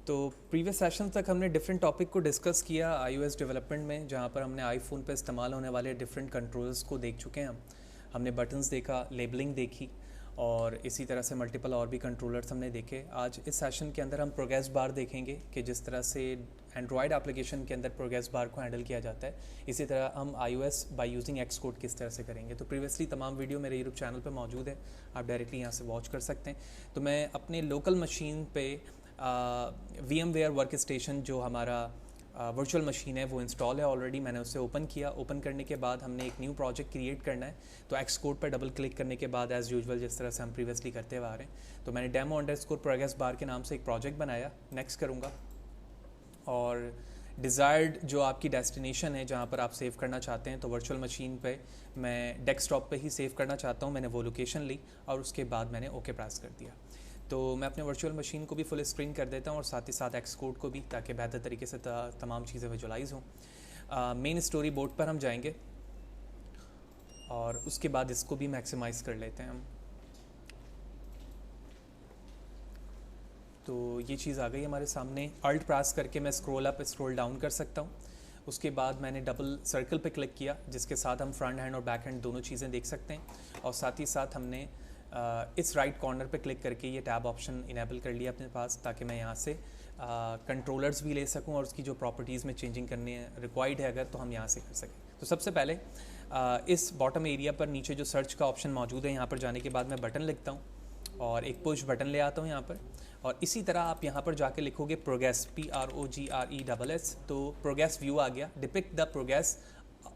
तो previous session तक हमने डिफरेंट टॉपिक को डिस्कस किया iOS डेवलपमेंट में, जहाँ पर हमने आईफोन पे इस्तेमाल होने वाले डिफरेंट कंट्रोल्स को देख चुके हैं। हमने बटन्स देखा, लेबलिंग देखी और इसी तरह से मल्टीपल और भी कंट्रोलर्स हमने देखे। आज इस सेशन के अंदर हम प्रोग्रेस बार देखेंगे कि जिस तरह से एंड्रॉयड एप्लीकेशन के अंदर प्रोग्रेस बार को हैंडल किया जाता है, इसी तरह हम iOS बाय यूजिंग एक्सकोड किस तरह से करेंगे। तो प्रीवियसली तमाम वीडियो मेरे यूट्यूब चैनल पे मौजूद है, आप डायरेक्टली यहाँ से वॉच कर सकते हैं। तो मैं अपने लोकल मशीन पे VMware वर्क स्टेशन जो हमारा वर्चुअल मशीन है वो इंस्टॉल है ऑलरेडी। मैंने उसे ओपन किया। ओपन करने के बाद हमने एक न्यू प्रोजेक्ट क्रिएट करना है, तो एक्सकोड पर डबल क्लिक करने के बाद एज़ यूजुअल जिस तरह से हम प्रीवियसली करते हुए आ रहे हैं, तो मैंने डेमो अंडरस्कोर प्रोग्रेस बार के नाम से एक प्रोजेक्ट बनाया। नेक्स्ट करूँगा और डिज़ायर्ड जो आपकी डेस्टिनेशन है जहाँ पर आप सेव करना चाहते हैं, तो वर्चुअल मशीन पे मैं डेस्कटॉप पे ही सेव करना चाहता हूँ। मैंने वो लोकेशन ली और उसके बाद मैंने ओके प्रेस कर दिया। तो मैं अपने वर्चुअल मशीन को भी फुल स्क्रीन कर देता हूँ और साथ ही साथ एक्सकोड को भी, ताकि बेहतर तरीके से तमाम चीज़ें विजुलाइज हों। मेन स्टोरी बोर्ड पर हम जाएंगे और उसके बाद इसको भी मैक्सिमाइज़ कर लेते हैं हम। तो ये चीज़ आ गई हमारे सामने। अल्ट प्रेस करके मैं स्क्रॉल अप स्क्रॉल डाउन कर सकता हूँ। उसके बाद मैंने डबल सर्कल पे क्लिक किया, जिसके साथ हम फ्रंट हैंड और बैक हैंड दोनों चीज़ें देख सकते हैं। और साथ ही साथ हमने इस राइट कॉर्नर पे क्लिक करके ये टैब ऑप्शन इनेबल कर लिया अपने पास, ताकि मैं यहाँ से कंट्रोलर्स भी ले सकूँ और उसकी जो प्रॉपर्टीज़ में चेंजिंग करनी है रिक्वायर्ड है अगर, तो हम यहाँ से कर सकें। तो सबसे पहले इस बॉटम एरिया पर नीचे जो सर्च का ऑप्शन मौजूद है, यहाँ पर जाने के बाद मैं बटन लिखता हूँ और एक पुश बटन ले आता हूँ यहाँ पर। और इसी तरह आप यहाँ पर जाके लिखोगे प्रोग्रेस, PROGRESS, तो प्रोग्रेस व्यू आ गया। Depict the progress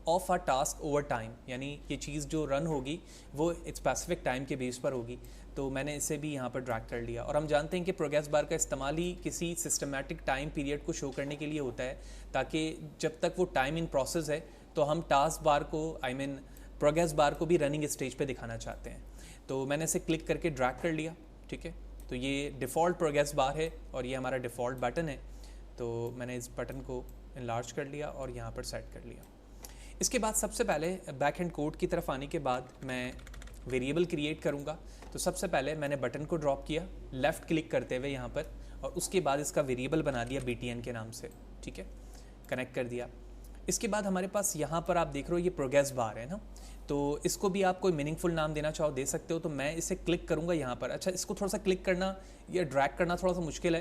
of a task over time, यानी ये चीज़ जो रन होगी वो एक स्पेसिफिक टाइम के बेस पर होगी। तो मैंने इसे भी यहाँ पर ड्रैग कर लिया। और हम जानते हैं कि प्रोग्रेस बार का इस्तेमाल ही किसी सिस्टमेटिक टाइम पीरियड को शो करने के लिए होता है, ताकि जब तक वो टाइम इन प्रोसेस है तो हम टास्क बार को प्रोग्रेस बार को भी रनिंग स्टेज पे दिखाना चाहते हैं। तो मैंने इसे क्लिक करके ड्रैग कर लिया। ठीक है, तो ये डिफ़ॉल्ट प्रोग्रेस बार है और ये हमारा डिफ़ॉल्ट बटन है। तो मैंने इस बटन को इनलार्ज कर लिया और यहाँ पर सेट कर लिया। इसके बाद सबसे पहले बैक हैंड कोड की तरफ आने के बाद मैं वेरिएबल क्रिएट करूँगा। तो सबसे पहले मैंने बटन को ड्रॉप किया लेफ़्ट क्लिक करते हुए यहाँ पर, और उसके बाद इसका वेरिएबल बना दिया BTN के नाम से। ठीक है, कनेक्ट कर दिया। इसके बाद हमारे पास यहाँ पर आप देख रहे हो ये प्रोग्रेस बार है ना, तो इसको भी आप कोई मीनिंगफुल नाम देना चाहो दे सकते हो। तो मैं इसे क्लिक करूँगा यहाँ पर। अच्छा, इसको थोड़ा सा क्लिक करना या ड्रैग करना थोड़ा सा मुश्किल है,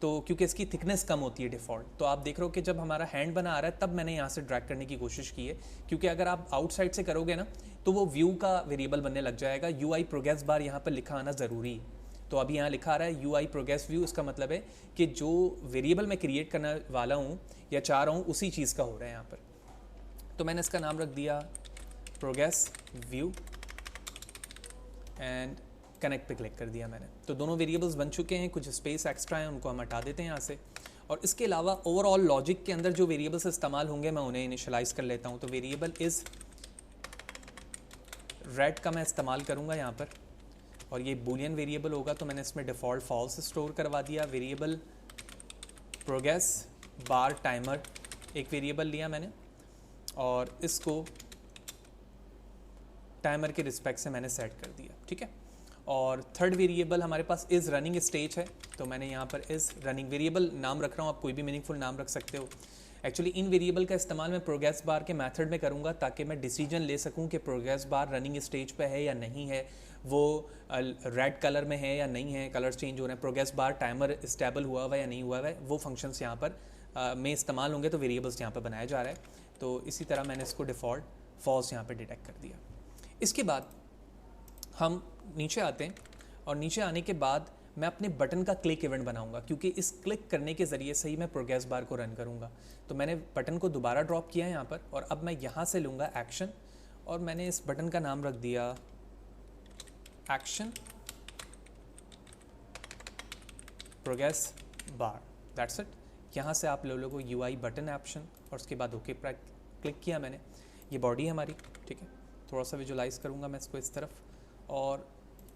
तो क्योंकि इसकी थिकनेस कम होती है डिफ़ॉल्ट। तो आप देख रहे हो कि जब हमारा हैंड बना आ रहा है तब मैंने यहाँ से ड्रैग करने की कोशिश की है, क्योंकि अगर आप आउटसाइड से करोगे ना तो वो व्यू का वेरिएबल बनने लग जाएगा। UI प्रोग्रेस बार यहाँ पर लिखा आना ज़रूरी है। तो अभी यहाँ लिखा आ रहा है UI प्रोग्रेस व्यू, इसका मतलब है कि जो वेरिएबल मैं क्रिएट करने वाला हूँ या चाह रहा हूँ उसी चीज़ का हो रहा है यहाँ पर। तो मैंने इसका नाम रख दिया प्रोग्रेस व्यू एंड कनेक्ट पे क्लिक कर दिया मैंने। तो दोनों वेरिएबल्स बन चुके हैं। कुछ स्पेस एक्स्ट्रा है, उनको हम हटा देते हैं यहाँ से। और इसके अलावा ओवरऑल लॉजिक के अंदर जो वेरिएबल्स इस्तेमाल होंगे मैं उन्हें इनिशियलाइज कर लेता हूँ। तो वेरिएबल इज़ रेड का मैं इस्तेमाल करूँगा यहाँ पर, और ये बूलियन वेरिएबल होगा, तो मैंने इसमें डिफ़ॉल्ट फॉल्स स्टोर करवा दिया। वेरिएबल प्रोग्रेस बार टाइमर एक वेरिएबल लिया मैंने और इसको टाइमर के रिस्पेक्ट से मैंने सेट कर दिया। ठीक है, और थर्ड वेरिएबल हमारे पास इज़ रनिंग स्टेज है, तो मैंने यहाँ पर इज़ रनिंग वेरिएबल नाम रख रहा हूँ। आप कोई भी मीनिंगफुल नाम रख सकते हो। एक्चुअली इन वेरिएबल का इस्तेमाल मैं प्रोग्रेस बार के मेथड में करूँगा, ताकि मैं डिसीजन ले सकूँ कि प्रोग्रेस बार रनिंग स्टेज पे है या नहीं है, वो रेड कलर में है या नहीं है, कलर्स चेंज हो रहे हैं, प्रोग्रेस बार टाइमर स्टेबल हुआ हुआ है या नहीं हुआ हुआ है, वो फंक्शंस यहाँ पर में इस्तेमाल होंगे। तो वेरिएबल्स यहाँ पर बनाया जा रहा है। तो इसी तरह मैंने इसको डिफ़ॉल्ट फॉल्स यहाँ पर डिटेक्ट कर दिया। इसके बाद हम नीचे आते हैं और नीचे आने के बाद मैं अपने बटन का क्लिक इवेंट बनाऊंगा, क्योंकि इस क्लिक करने के ज़रिए से ही मैं प्रोग्रेस बार को रन करूंगा। तो मैंने बटन को दोबारा ड्रॉप किया है यहाँ पर, और अब मैं यहाँ से लूँगा एक्शन, और मैंने इस बटन का नाम रख दिया action progress bar. That's it. यहाँ से आप लोगों को UI बटन ऑप्शन और उसके बाद ओके पर क्लिक किया मैंने। ये बॉडी है हमारी। ठीक है, थोड़ा सा विजुलाइज़ करूँगा मैं इसको इस तरफ, और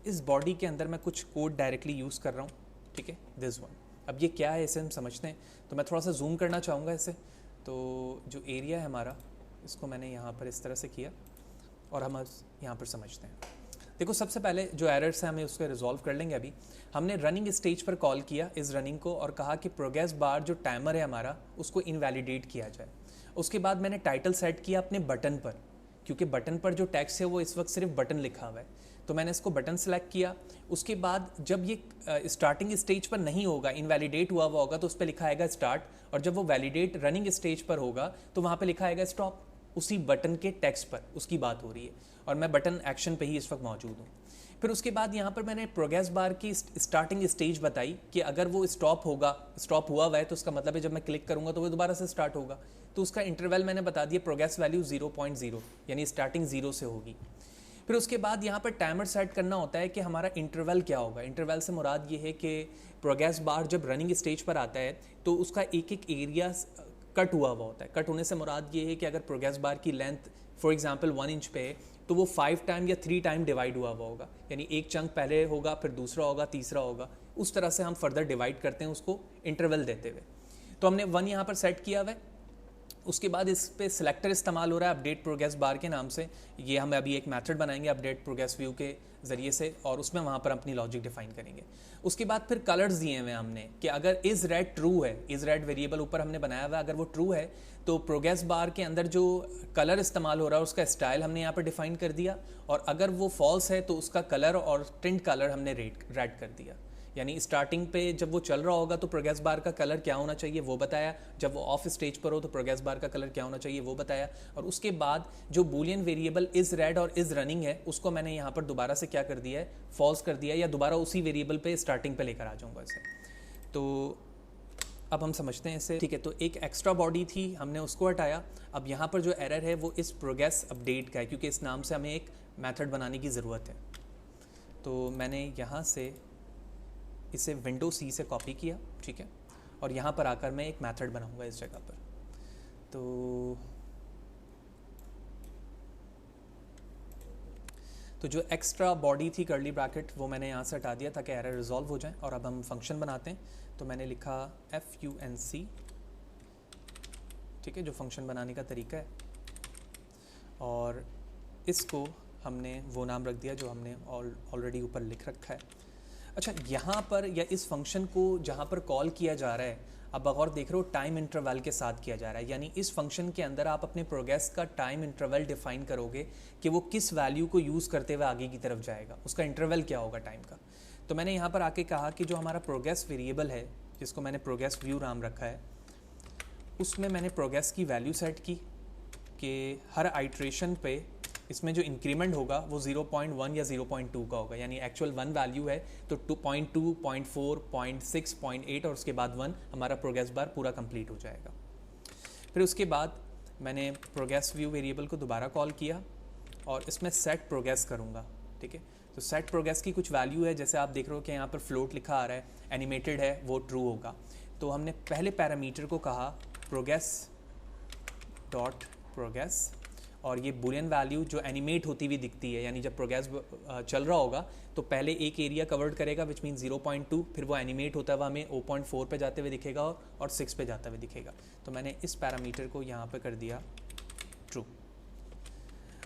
इस बॉडी के अंदर मैं कुछ कोड डायरेक्टली यूज़ कर रहा हूँ। ठीक है, दिस वन। अब ये क्या है इसे हम समझते हैं। तो मैं थोड़ा सा जूम करना चाहूँगा इसे। तो जो एरिया है हमारा, इसको मैंने यहाँ पर इस तरह से किया और हम यहाँ पर समझते हैं। देखो सबसे पहले जो एरर्स हैं हमें उसको रिजॉल्व कर लेंगे। अभी हमने रनिंग स्टेज पर कॉल किया इस रनिंग को और कहा कि प्रोग्रेस बार जो टाइमर है हमारा उसको इनवैलिडेट किया जाए। उसके बाद मैंने टाइटल सेट किया अपने बटन पर, क्योंकि बटन पर जो टेक्स्ट है वो इस वक्त सिर्फ बटन लिखा हुआ है, तो मैंने इसको बटन सेलेक्ट किया। उसके बाद जब ये स्टार्टिंग स्टेज पर नहीं होगा, इनवैलिडेट हुआ होगा, तो उस पर लिखा आएगा स्टार्ट, और जब वो वैलिडेट रनिंग स्टेज पर होगा तो वहाँ पे लिखा आएगा स्टॉप। उसी बटन के टेक्स्ट पर उसकी बात हो रही है और मैं बटन एक्शन पे ही इस वक्त मौजूद हूँ। फिर उसके बाद यहाँ पर मैंने प्रोग्रेस बार की स्टार्टिंग स्टेज बताई कि अगर वो स्टॉप हुआ है तो उसका मतलब है जब मैं क्लिक करूँगा तो वो दोबारा से स्टार्ट होगा। तो उसका इंटरवल मैंने बता दिया, प्रोग्रेस वैल्यू 0.0 यानी स्टार्टिंग 0 से होगी। फिर उसके बाद यहाँ पर टाइमर सेट करना होता है कि हमारा इंटरवल क्या होगा। इंटरवल से मुराद ये है कि प्रोग्रेस बार जब रनिंग स्टेज पर आता है तो उसका एक एक एरिया कट हुआ होता है। कट होने से मुराद ये है कि अगर प्रोग्रेस बार की लेंथ फॉर एग्जांपल 1 इंच पे है तो वो 5 टाइम या 3 टाइम डिवाइड हुआ होगा, यानी एक चंक पहले होगा, फिर दूसरा होगा, तीसरा होगा, उस तरह से हम फर्दर डिवाइड करते हैं उसको इंटरवल देते हुए। तो हमने 1 यहाँ पर सेट किया हुआ है। उसके बाद इस पे सिलेक्टर इस्तेमाल हो रहा है अपडेट प्रोग्रेस बार के नाम से। ये हम अभी एक मेथड बनाएंगे अपडेट प्रोग्रेस व्यू के ज़रिए से और उसमें वहाँ पर अपनी लॉजिक डिफाइन करेंगे। उसके बाद फिर कलर्स दिए हुए हमने कि अगर इज़ रेड ट्रू है, इज़ रेड वेरिएबल ऊपर हमने बनाया हुआ है, अगर वो ट्रू है तो प्रोग्रेस बार के अंदर जो कलर इस्तेमाल हो रहा है उसका स्टाइल हमने यहाँ पर डिफाइन कर दिया, और अगर वो फॉल्स है तो उसका कलर और टिंट कलर हमने रेड कर दिया। यानी स्टार्टिंग पे जब वो चल रहा होगा तो प्रोग्रेस बार का कलर क्या होना चाहिए वो बताया, जब वो ऑफ स्टेज पर हो तो प्रोग्रेस बार का कलर क्या होना चाहिए वो बताया, और उसके बाद जो बूलियन वेरिएबल इज़ रेड और इज़ रनिंग है उसको मैंने यहाँ पर दोबारा से क्या कर दिया है, फॉल्स कर दिया, या दोबारा उसी वेरिएबल पे स्टार्टिंग पे लेकर आ जाऊँगा इसे। तो अब हम समझते हैं इसे, ठीक है। तो एक एक्स्ट्रा बॉडी थी, हमने उसको हटाया। अब यहाँ पर जो एरर है वो इस प्रोग्रेस अपडेट का है, क्योंकि इस नाम से हमें एक मेथड बनाने की ज़रूरत है। तो मैंने यहाँ से इसे विंडो सी से कॉपी किया, ठीक है, और यहाँ पर आकर मैं एक मेथड बनाऊंगा इस जगह पर। तो जो एक्स्ट्रा बॉडी थी कर्ली ब्रैकेट वो मैंने यहाँ से हटा दिया ताकि एरर रिजॉल्व हो जाए। और अब हम फंक्शन बनाते हैं। तो मैंने लिखा func, ठीक है, जो फंक्शन बनाने का तरीका है, और इसको हमने वो नाम रख दिया जो हमने ऑलरेडी ऊपर लिख रखा है। अच्छा, यहाँ पर या इस फंक्शन को जहाँ पर कॉल किया जा रहा है, अब बगौर देख रहे हो टाइम इंटरवल के साथ किया जा रहा है, यानी इस फंक्शन के अंदर आप अपने प्रोग्रेस का टाइम इंटरवल डिफाइन करोगे कि वो किस वैल्यू को यूज़ करते हुए आगे की तरफ जाएगा, उसका इंटरवल क्या होगा टाइम का। तो मैंने यहाँ पर आके कहा कि जो हमारा प्रोग्रेस वेरिएबल है जिसको मैंने प्रोग्रेस व्यू नाम रखा है, उसमें मैंने प्रोग्रेस की वैल्यू सेट की कि हर आइट्रेशन पे इसमें जो इंक्रीमेंट होगा वो 0.1 या 0.2 का होगा, यानी एक्चुअल 1 वैल्यू है तो 2.2, 0.4, 0.6, 0.8 और उसके बाद 1 हमारा प्रोग्रेस बार पूरा कंप्लीट हो जाएगा। फिर उसके बाद मैंने प्रोग्रेस व्यू वेरिएबल को दोबारा कॉल किया और इसमें सेट प्रोग्रेस करूँगा, ठीक है। तो सेट प्रोग्रेस की कुछ वैल्यू है, जैसे आप देख रहे हो कि यहाँ पर फ्लोट लिखा आ रहा है, एनिमेटेड है, वो ट्रू होगा। तो हमने पहले पैरामीटर को कहा प्रोग्रेस डॉट प्रोग्रेस, और ये बुलियन वैल्यू जो एनिमेट होती हुई दिखती है, यानी जब प्रोग्रेस चल रहा होगा तो पहले एक एरिया कवर्ड करेगा विच मीन 0.2, फिर वो एनिमेट होता हुआ हमें 0.4 पे जाते हुए दिखेगा और 6 पे जाता हुआ दिखेगा। तो मैंने इस पैरामीटर को यहाँ पे कर दिया ट्रू।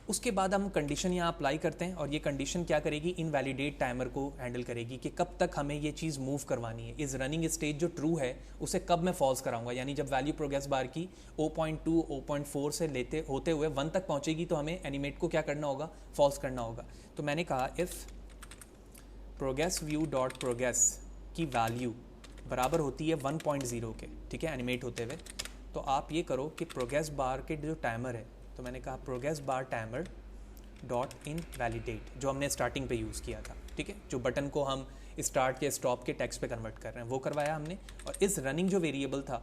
उसके बाद हम कंडीशन यहाँ अप्लाई करते हैं, और ये कंडीशन क्या करेगी, इनवैलिडेट टाइमर को हैंडल करेगी कि कब तक हमें ये चीज़ मूव करवानी है। इस रनिंग स्टेज जो ट्रू है उसे कब मैं फॉल्स कराऊंगा, यानी जब वैल्यू प्रोग्रेस बार की 0.2, 0.4 से लेते होते हुए 1 तक पहुँचेगी तो हमें एनिमेट को क्या करना होगा, फॉल्स करना होगा। तो मैंने कहा if progress view dot progress की वैल्यू बराबर होती है 1.0 के, ठीक है, एनिमेट होते हुए, तो आप ये करो कि प्रोग्रेस बार के जो टाइमर है, तो मैंने कहा progress bar timer dot in validate, जो हमने स्टार्टिंग पे यूज़ किया था, ठीक है, जो बटन को हम स्टार्ट के स्टॉप के टेक्स्ट पे कन्वर्ट कर रहे हैं वो करवाया हमने। और इस रनिंग जो वेरिएबल था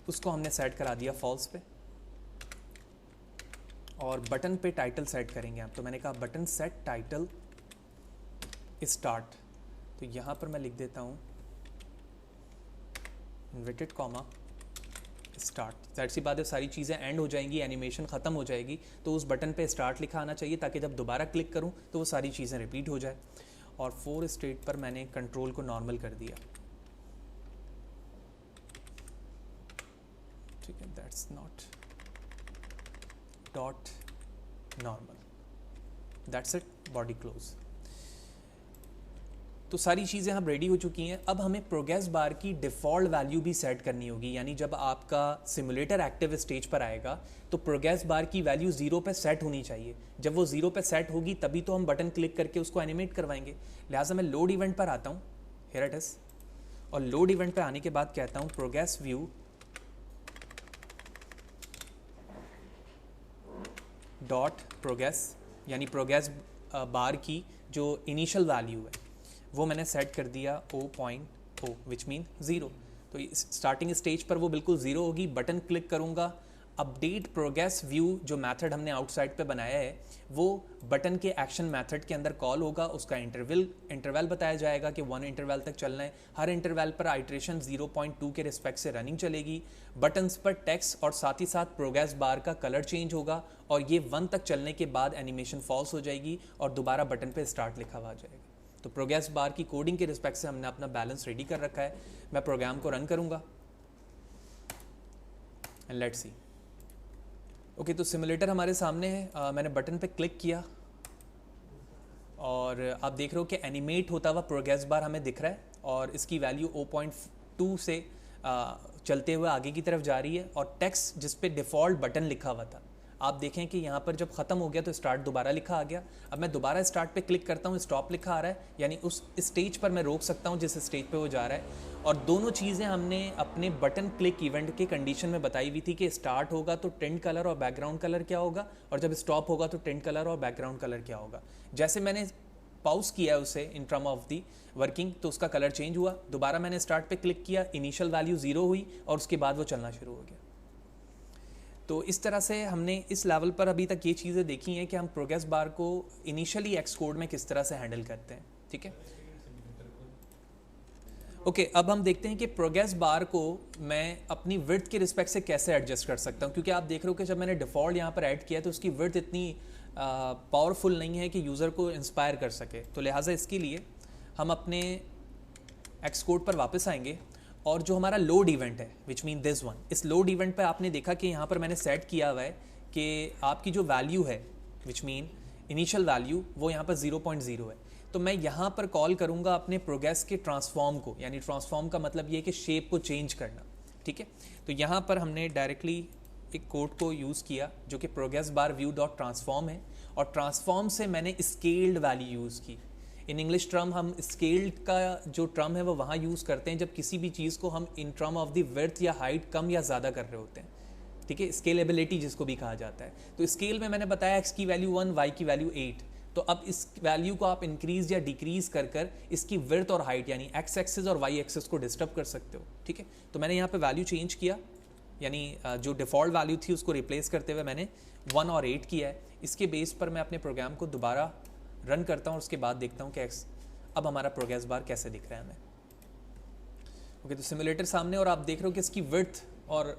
उसको हमने सेट करा दिया फॉल्स पे, और बटन पे टाइटल सेट करेंगे आप। तो मैंने कहा बटन सेट टाइटल स्टार्ट, तो यहाँ पर मैं लिख देता हूँ इन्वर्टेड कॉमा स्टार्ट। ज़ाहिर सी बात है सारी चीज़ें एंड हो जाएंगी, एनिमेशन ख़त्म हो जाएगी, तो उस बटन पे स्टार्ट लिखा आना चाहिए ताकि जब दोबारा क्लिक करूं तो वो सारी चीज़ें रिपीट हो जाए। और 4 स्टेट पर मैंने कंट्रोल को नॉर्मल कर दिया, ठीक है, that's not dot normal, that's it. Body close. तो सारी चीज़ें हम रेडी हो चुकी हैं। अब हमें प्रोग्रेस बार की डिफ़ॉल्ट वैल्यू भी सेट करनी होगी, यानी जब आपका सिमुलेटर एक्टिव स्टेज पर आएगा तो प्रोग्रेस बार की वैल्यू 0 पे सेट होनी चाहिए। जब वो 0 पे सेट होगी तभी तो हम बटन क्लिक करके उसको एनिमेट करवाएंगे। लिहाजा मैं लोड इवेंट पर आता हूँ, हियर इट इज़, और लोड इवेंट पर आने के बाद कहता हूँ प्रोग्रेस व्यू डॉट प्रोग्रेस, यानी प्रोग्रेस बार की जो इनिशियल वैल्यू है वो मैंने सेट कर दिया O.O, विच मीन 0। तो स्टार्टिंग स्टेज पर वो बिल्कुल 0 होगी। बटन क्लिक करूँगा, अपडेट प्रोग्रेस व्यू जो मेथड हमने आउटसाइड पे बनाया है वो बटन के एक्शन मेथड के अंदर कॉल होगा। उसका इंटरवल बताया जाएगा कि 1 इंटरवल तक चलना है। हर इंटरवल पर आइट्रेशन 0.2 के रिस्पेक्ट से रनिंग चलेगी। बटन्स पर टेक्स्ट और साथ ही साथ प्रोग्रेस बार का कलर चेंज होगा और ये 1 तक चलने के बाद एनिमेशन फॉल्स हो जाएगी और दोबारा बटन पे स्टार्ट लिखा हुआ आ जाएगा। तो प्रोग्रेस बार की कोडिंग के रिस्पेक्ट से हमने अपना बैलेंस रेडी कर रखा है। मैं प्रोग्राम को रन करूँगा एंड लेट्स सी। ओके, तो सिमुलेटर हमारे सामने है। मैंने बटन पे क्लिक किया और आप देख रहे हो कि एनिमेट होता हुआ प्रोग्रेस बार हमें दिख रहा है और इसकी वैल्यू 0.2 से चलते हुए आगे की तरफ जा रही है और टेक्स्ट जिस पे डिफ़ॉल्ट बटन लिखा हुआ था, आप देखें कि यहाँ पर जब ख़त्म हो गया तो स्टार्ट दोबारा लिखा आ गया। अब मैं दोबारा स्टार्ट पे क्लिक करता हूँ, स्टॉप लिखा आ रहा है, यानी उस स्टेज पर मैं रोक सकता हूँ जिस स्टेज पे वो जा रहा है। और दोनों चीज़ें हमने अपने बटन क्लिक इवेंट के कंडीशन में बताई हुई थी कि स्टार्ट होगा तो टिंट कलर और बैकग्राउंड कलर क्या होगा और जब स्टॉप होगा तो टिंट कलर और बैकग्राउंड कलर क्या होगा। जैसे मैंने पॉज किया है उसे in term of the working तो उसका कलर चेंज हुआ। दोबारा मैंने स्टार्ट पे क्लिक किया, इनिशियल वैल्यू 0 हुई और उसके बाद वो चलना शुरू हो गया। तो इस तरह से हमने इस लेवल पर अभी तक ये चीज़ें देखी हैं कि हम प्रोग्रेस बार को इनिशियली एक्स कोड में किस तरह से हैंडल करते हैं। ठीक है, ओके, अब हम देखते हैं कि प्रोग्रेस बार को मैं अपनी विड्थ के रिस्पेक्ट से कैसे एडजस्ट कर सकता हूँ, क्योंकि आप देख रहे हो कि जब मैंने डिफ़ॉल्ट यहाँ पर ऐड किया तो उसकी विड्थ इतनी पावरफुल नहीं है कि यूज़र को इंस्पायर कर सके। तो लिहाजा इसके लिए हम अपने एक्स कोड पर वापस आएंगे और जो हमारा लोड इवेंट है विच मीन दिस वन, इस लोड इवेंट पे आपने देखा कि यहाँ पर मैंने सेट किया हुआ है कि आपकी जो वैल्यू है विच मीन इनिशियल वैल्यू वो यहाँ पर 0.0 है। तो मैं यहाँ पर कॉल करूँगा अपने प्रोग्रेस के ट्रांसफॉर्म को, यानी ट्रांसफॉर्म का मतलब ये है कि शेप को चेंज करना। ठीक है, तो यहाँ पर हमने डायरेक्टली एक कोड को यूज़ किया जो कि progress bar view dot transform है और ट्रांसफॉर्म से मैंने स्केल्ड वैल्यू यूज़ की। इन इंग्लिश टर्म हम स्केल्ड का जो टर्म है वो वहाँ यूज़ करते हैं जब किसी भी चीज़ को हम in term of the width या हाइट कम या ज़्यादा कर रहे होते हैं। ठीक है, स्केलेबिलिटी जिसको भी कहा जाता है। तो स्केल में मैंने बताया एक्स की वैल्यू 1, वाई की वैल्यू 8। तो अब इस वैल्यू को आप इंक्रीज या डिक्रीज कर कर इसकी विड्थ और हाइट यानी एक्स एक्सिस और वाई एक्सिस को डिस्टर्ब कर सकते हो। ठीक है, तो मैंने यहाँ पे वैल्यू चेंज किया, यानी जो डिफ़ॉल्ट वैल्यू थी उसको रिप्लेस करते हुए मैंने 1 और 8 किया है। इसके बेस पर मैं अपने प्रोग्राम को दोबारा रन करता हूँ और उसके बाद देखता हूँ कि अब हमारा प्रोग्रेस बार कैसे दिख रहा है हमें। ओके, तो सिमुलेटर सामने और आप देख रहे हो कि इसकी विड्थ और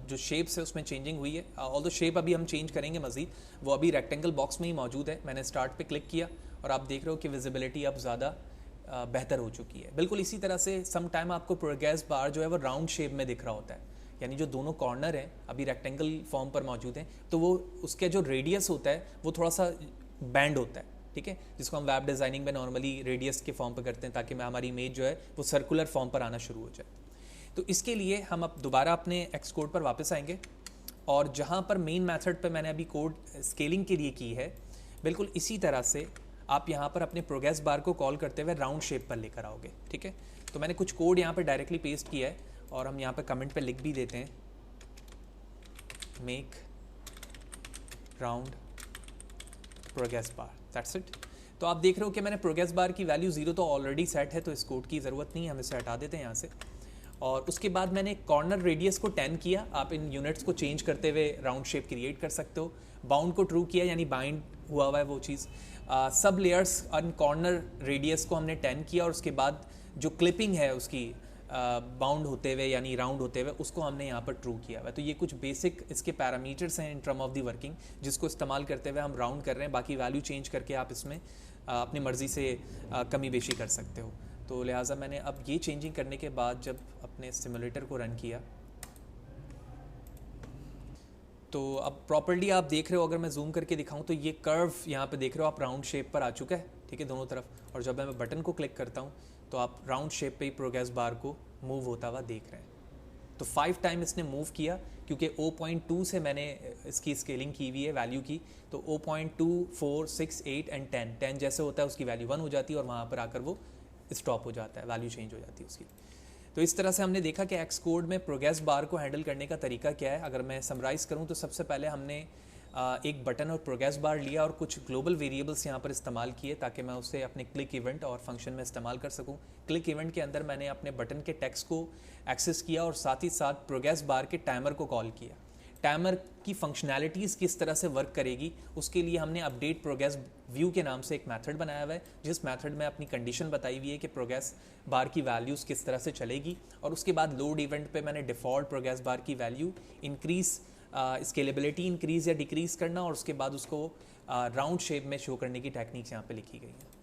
जो शेप्स है उसमें चेंजिंग हुई है। ऑल्दो शेप अभी हम चेंज करेंगे मज़ीद, वो अभी रेक्टेंगल बॉक्स में ही मौजूद है। मैंने स्टार्ट पे क्लिक किया और आप देख रहे हो कि विजिबिलिटी अब ज़्यादा बेहतर हो चुकी है। बिल्कुल इसी तरह से सम टाइम आपको प्रोग्रेस बार जो है वो राउंड शेप में दिख रहा होता है, यानी जो दोनों कॉर्नर हैं अभी रेक्टेंगल फॉर्म पर मौजूद हैं, तो वो उसके जो रेडियस होता है वो थोड़ा सा बैंड होता है। ठीक है, जिसको हम वेब डिज़ाइनिंग में नॉर्मली रेडियस के फॉर्म पर करते हैं ताकि हमारी इमेज जो है वो सर्कुलर फॉर्म पर आना शुरू हो जाए। तो इसके लिए हम अब दोबारा अपने एक्स कोड पर वापस आएंगे और जहाँ पर मेन मेथड पर मैंने अभी कोड स्केलिंग के लिए की है, बिल्कुल इसी तरह से आप यहाँ पर अपने प्रोग्रेस बार को कॉल करते हुए राउंड शेप पर लेकर आओगे। ठीक है, तो मैंने कुछ कोड यहाँ पर डायरेक्टली पेस्ट किया है और हम यहाँ पर कमेंट पर लिख भी देते हैं, make round progress bar, that's it. तो आप देख रहे हो कि मैंने प्रोग्रेस बार की वैल्यू 0 तो ऑलरेडी सेट है, तो इस कोड की ज़रूरत नहीं है, हम इसे हटा देते हैं यहाँ से। और उसके बाद मैंने कॉर्नर रेडियस को 10 किया। आप इन यूनिट्स को चेंज करते हुए राउंड शेप क्रिएट कर सकते हो। बाउंड को ट्रू किया, यानी बाइंड हुआ है वो चीज़। सब लेयर्स और कॉर्नर रेडियस को हमने 10 किया और उसके बाद जो क्लिपिंग है उसकी बाउंड होते हुए यानी राउंड होते हुए उसको हमने यहाँ पर ट्रू किया हुआ है। तो ये कुछ बेसिक इसके पैरामीटर्स हैं in term of the working, जिसको इस्तेमाल करते हुए हम राउंड कर रहे हैं। बाकी वैल्यू चेंज करके आप इसमें अपनी मर्ज़ी से कमी बेशी कर सकते हो। तो लिहाजा मैंने अब ये चेंजिंग करने के बाद जब अपने सिमुलेटर को रन किया तो अब प्रॉपर्ली आप देख रहे हो, अगर मैं जूम करके दिखाऊं तो ये कर्व यहाँ पे देख रहे हो आप, राउंड शेप पर आ चुका है, ठीक है, दोनों तरफ। और जब मैं बटन को क्लिक करता हूँ तो आप राउंड शेप पे ही प्रोग्रेस बार को मूव होता हुआ देख रहे हैं। तो 5 टाइम इसने मूव किया, क्योंकि 0.2 से मैंने इसकी स्केलिंग की हुई है वैल्यू की। तो 0.2, 4, 6, 8 एंड 10 जैसे होता है उसकी वैल्यू 1 हो जाती है और वहाँ पर आकर वो स्टॉप हो जाता है, वैल्यू चेंज हो जाती है उसकी। तो इस तरह से हमने देखा कि एक्स कोड में प्रोग्रेस बार को हैंडल करने का तरीका क्या है। अगर मैं समराइज़ करूं तो सबसे पहले हमने एक बटन और प्रोग्रेस बार लिया और कुछ ग्लोबल वेरिएबल्स यहाँ पर इस्तेमाल किए ताकि मैं उसे अपने क्लिक इवेंट और फंक्शन में इस्तेमाल कर सकूं। क्लिक इवेंट के अंदर मैंने अपने बटन के टेक्स्ट को एक्सेस किया और साथ ही साथ प्रोग्रेस बार के टाइमर को कॉल किया। टाइमर की फंक्शनैलिटीज़ किस तरह से वर्क करेगी उसके लिए हमने अपडेट प्रोग्रेस व्यू के नाम से एक मेथड बनाया हुआ है, जिस मेथड में अपनी कंडीशन बताई हुई है कि प्रोग्रेस बार की वैल्यूज़ किस तरह से चलेगी। और उसके बाद लोड इवेंट पे मैंने डिफ़ॉल्ट प्रोग्रेस बार की वैल्यू इंक्रीज़, स्केलेबिलिटी इंक्रीज़ या डिक्रीज़ करना, और उसके बाद उसको राउंड शेप में शो करने की टेक्निक्स यहाँ पे लिखी गई है।